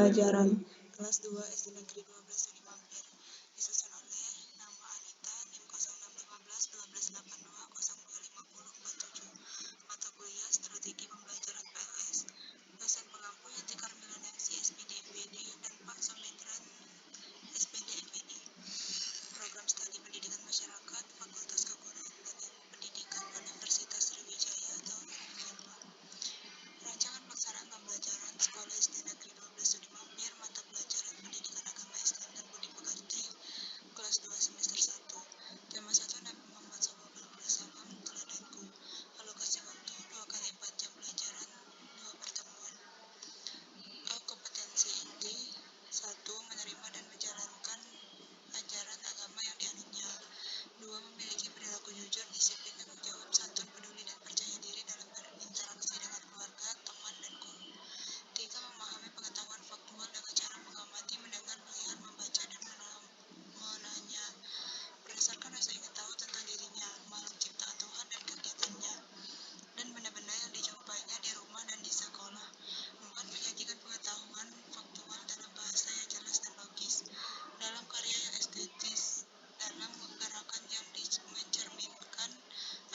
pembelajaran kelas 2 SD Negeri 12 Sudi Mampir, disusun oleh nama Anita, NIM 0615 1282 025047, mata kuliah Strategi Pembelajaran PLS, dosen pengampu Yati Karmila MC SPD MPD dan Pak Sumedran SPD MPD, program studi pendidikan masyarakat Fakultas Keguruan dan Ilmu Pendidikan Universitas Sriwijaya tahun 2002. Rancangan pelaksanaan pembelajaran Sekolah SD Negeri 12 Sudi Mampir, mata pelajaran Pendidikan Agama Islam dan Budi Pekerti, kelas 2 semester 1. Tema 1 Nabi Muhammad SAW, teladanku. Alokasi waktu 2 kali 4 jam pelajaran, 2 pertemuan. A. Kompetensi inti 1. Menerima dan menjalankan ajaran agama yang dianutnya. 2. Memiliki perilaku jujur, disiplin, tanggung jawab, santun, peduli, dan percaya diri dalam berinteraksi dengan keluarga, teman, dan guru. 3. Memahami pengetahuan faktual dengan cara mengamati, mendengar, melihat, membaca, dan menanya berdasarkan rasa ingin tahu tentang dirinya, makhluk ciptaan Tuhan dan kegiatannya, dan benda-benda yang dijumpainya di rumah dan di sekolah. 4. Menyajikan pengetahuan faktual dalam bahasa yang jelas dan logis, dalam karya yang estetis, dalam gerakan yang mencerminkan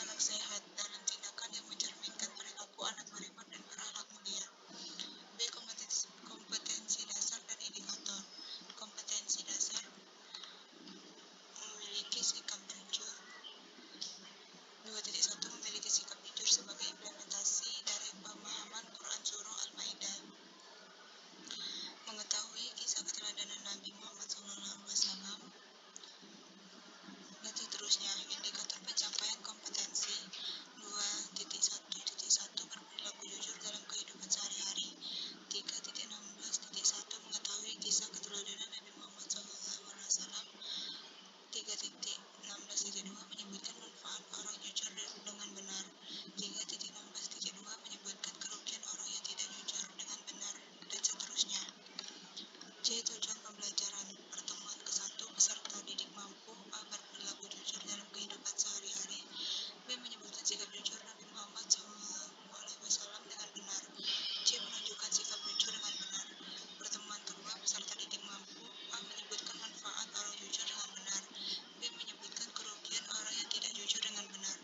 anak sehat, dalam tindakan yang mencerminkan perilaku anak beriman dan berakhlak mulia. B. Kompetensi dasar dan indikator. Kompetensi dasar: memiliki sikap jujur. 2.1 Memiliki sikap jujur sebagai implementasi dari pemahaman Quran Surah Al-Maidah. Mengetahui kisah keteladanan Nabi Muhammad SAW, dan seterusnya. Indikator pencapaian kompetensi. 2.1.1 Berperilaku jujur dalam kehidupan sehari-hari. 3.16.1 Mengetahui kisah keteladanan Nabi Muhammad SAW. 3.16.2 Menyebutkan manfaat orang jujur dengan benar. 3.16.2 Menyebutkan kerugian orang yang tidak jujur dengan benar, dan seterusnya. C. Tujuan pembelajaran. Pertemuan ke-1 Peserta didik mampu: A. Berperilaku jujur dalam kehidupan sehari-hari. B. Menyebutkan sikap jujur Nabi Muhammad SAW dengan benar. C. Menunjukkan sikap jujur dengan benar. Pertemuan kedua Peserta didik mampu: A. Menyebutkan manfaat orang jujur dengan benar. B. Menyebutkan kerugian orang yang tidak jujur dengan benar.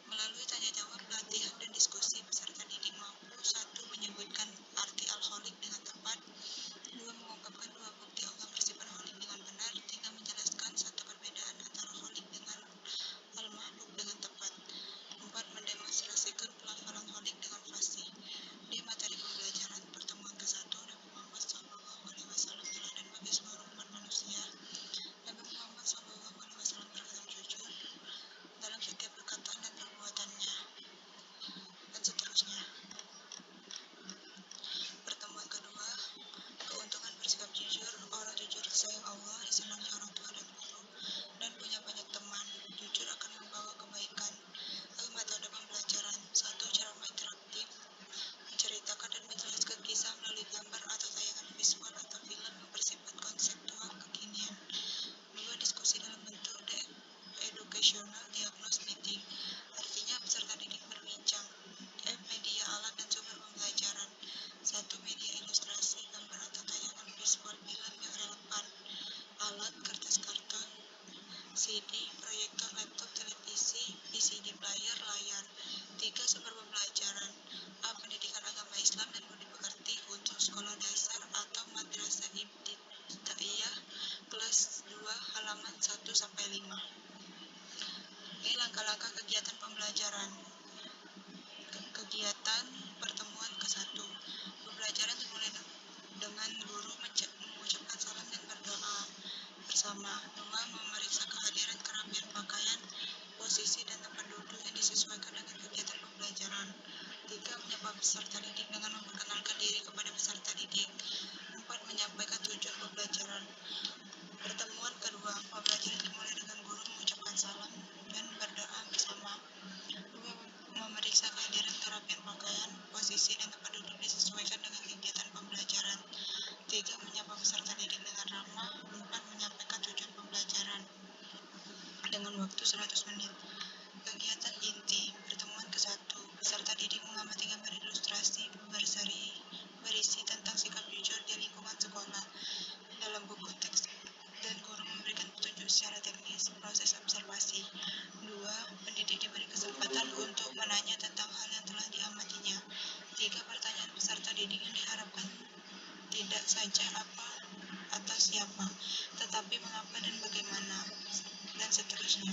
Melalui tanya jawab, latihan, dan diskusi, peserta didik mampu: 1. Menyebutkan arti al-kholik dengan tepat. 2. Mengungkapkan 2 bukti Allah bersifat kholik dengan benar. 3. Menjelaskan 1 perbedaan antara kholik dengan al-makhluk dengan tepat. 4. Mendemonstrasikan pelafalan kholik dengan fasih. D. Materi pembelajaran. Pertemuan ke-1 Nabi Muhammad SAW teladan bagi seluruh umat manusia. Nabi Muhammad SAW bersikap jujur dalam setiap perkataan dan perbuatannya, dan seterusnya. Pertemuan kedua Keuntungan bersikap jujur. Orang jujur sayang Allah, disenangi orang tua dan guru, dan punya banyak teman. Jujur akan membawa kebaikan. Metode pembelajaran. 1. Ceramah interaktif: menceritakan dan menjelaskan kisah melalui gambar atau tayangan visual atau film yang bersifat konseptual kekinian. 2. Diskusi dalam bentuk educational diagnostic meeting, artinya peserta didik berbincang. F. Media, alat, dan sumber pembelajaran. 1. Media ilustrasi, gambar atau tayangan visual film yang relevan. Alat: kertas karton, CD, proyektor, laptop, televisi, VCD player, layar. 3. Sumber pembelajaran. A. Pendidikan agama Islam dan budi pekerti untuk sekolah dasar atau madrasah ibtidaiyah kelas 2 halaman 1-5. B. Langkah-langkah kegiatan pembelajaran. Kegiatan pertemuan ke-1. Pembelajaran dimulai dengan guru mengucapkan salam dan berdoa bersama. 2. Memeriksa kehadiran, kerapian pakaian, posisi, dan tempat duduk yang disesuaikan dengan kegiatan pembelajaran. 3. Menyapa peserta didik dengan memperkenalkan diri kepada peserta didik. 4. Menyampaikan tujuan pembelajaran. Pertemuan kedua Pembelajaran dimulai dengan guru mengucapkan salam dan berdoa bersama. 2. Memeriksa kehadiran, kerapian pakaian, posisi, dan tempat duduk disesuaikan dengan kegiatan pembelajaran. 3. Menyapa peserta didik dengan ramah. 4. Menyampaikan tujuan pembelajaran dengan waktu 100 menit. Kegiatan inti pertemuan ke-1. Peserta didik mengamati gambar ilustrasi berisi tentang sikap jujur di lingkungan sekolah secara teknis, proses observasi. 2. Pendidik diberi kesempatan untuk menanya tentang hal yang telah diamatinya. 3. Pertanyaan peserta didik yang diharapkan tidak saja apa atau siapa, tetapi mengapa dan bagaimana, dan seterusnya.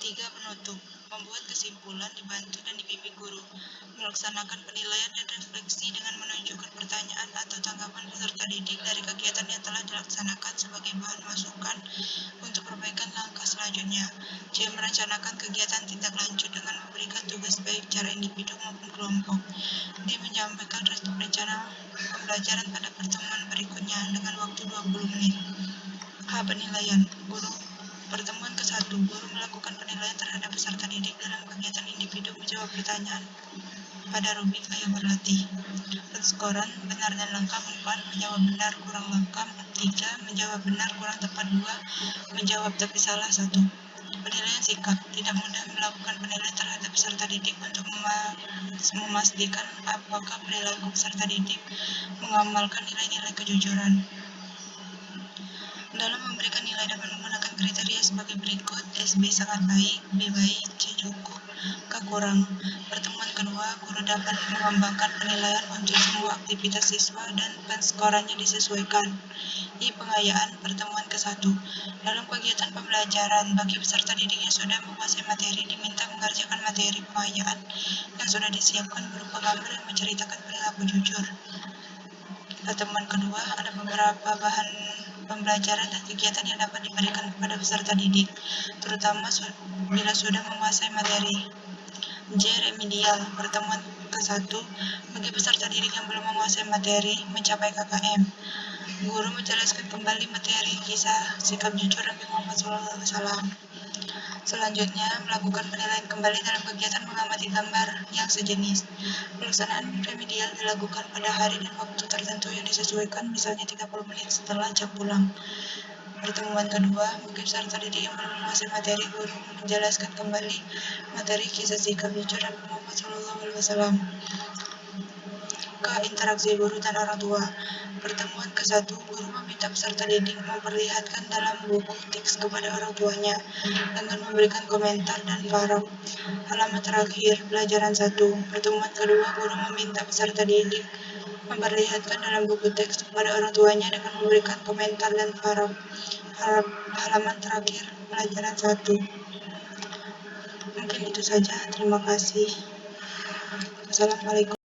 3. Penutup. Membuat kesimpulan dibantu dan dibimbing guru. Melaksanakan penilaian dan refleksi dengan menunjukkan pertanyaan atau tanggapan peserta didik dari kegiatan yang telah dilaksanakan sebagai bahan masukan untuk perbaikan langkah selanjutnya. C. Merencanakan kegiatan tindak lanjut dengan memberikan tugas baik secara individu maupun kelompok. D. Menyampaikan rencana pembelajaran pada pertemuan berikutnya dengan waktu 20 menit. H. Penilaian. Pertemuan ke-1, guru melakukan penilaian terhadap peserta didik dalam kegiatan individu menjawab pertanyaan pada rubrik ayo berlatih. Penskoran benar dan lengkap 4, menjawab benar kurang lengkap 3, menjawab benar kurang tepat 2, menjawab tapi salah 1. Penilaian sikap, tidak mudah melakukan penilaian terhadap peserta didik untuk memastikan apakah perilaku peserta didik mengamalkan nilai-nilai kejujuran. Dalam memberikan nilai dapat menggunakan kriteria sebagai berikut: SB sangat baik, B baik, C cukup, K kurang. Pertemuan kedua, guru dapat mengembangkan penilaian untuk semua aktivitas siswa dan penskorannya disesuaikan. I. Pengayaan pertemuan ke-1. Dalam kegiatan pembelajaran, bagi peserta didik yang sudah menguasai materi diminta mengerjakan materi pengayaan yang sudah disiapkan berupa gambar yang menceritakan perilaku jujur. Pertemuan kedua, ada beberapa bahan pembelajaran dan kegiatan yang dapat diberikan kepada peserta didik, terutama bila sudah menguasai materi. J. Remedial pertemuan ke-1, bagi peserta didik yang belum menguasai materi, mencapai KKM. Guru menjelaskan kembali materi kisah sikap jujur Nabi Muhammad SAW. Selanjutnya, melakukan penilaian kembali dalam kegiatan mengamati gambar yang sejenis. Pelaksanaan remedial dilakukan pada hari dan waktu tertentu yang disesuaikan, misalnya 30 menit setelah jam pulang. Pertemuan kedua, bagi peserta didik yang belum menguasai materi, guru menjelaskan kembali materi kisah sikap jujur Nabi Muhammad SAW. K. Interaksi guru dan orang tua. Pertemuan ke-1, guru meminta peserta didik memperlihatkan dalam buku teks kepada orang tuanya dengan memberikan komentar dan paraf. Halaman terakhir, pelajaran 1. Pertemuan kedua, guru meminta peserta didik memperlihatkan dalam buku teks kepada orang tuanya dengan memberikan komentar dan paraf. Halaman terakhir, pelajaran 1. Mungkin itu saja. Terima kasih. Wassalamualaikum.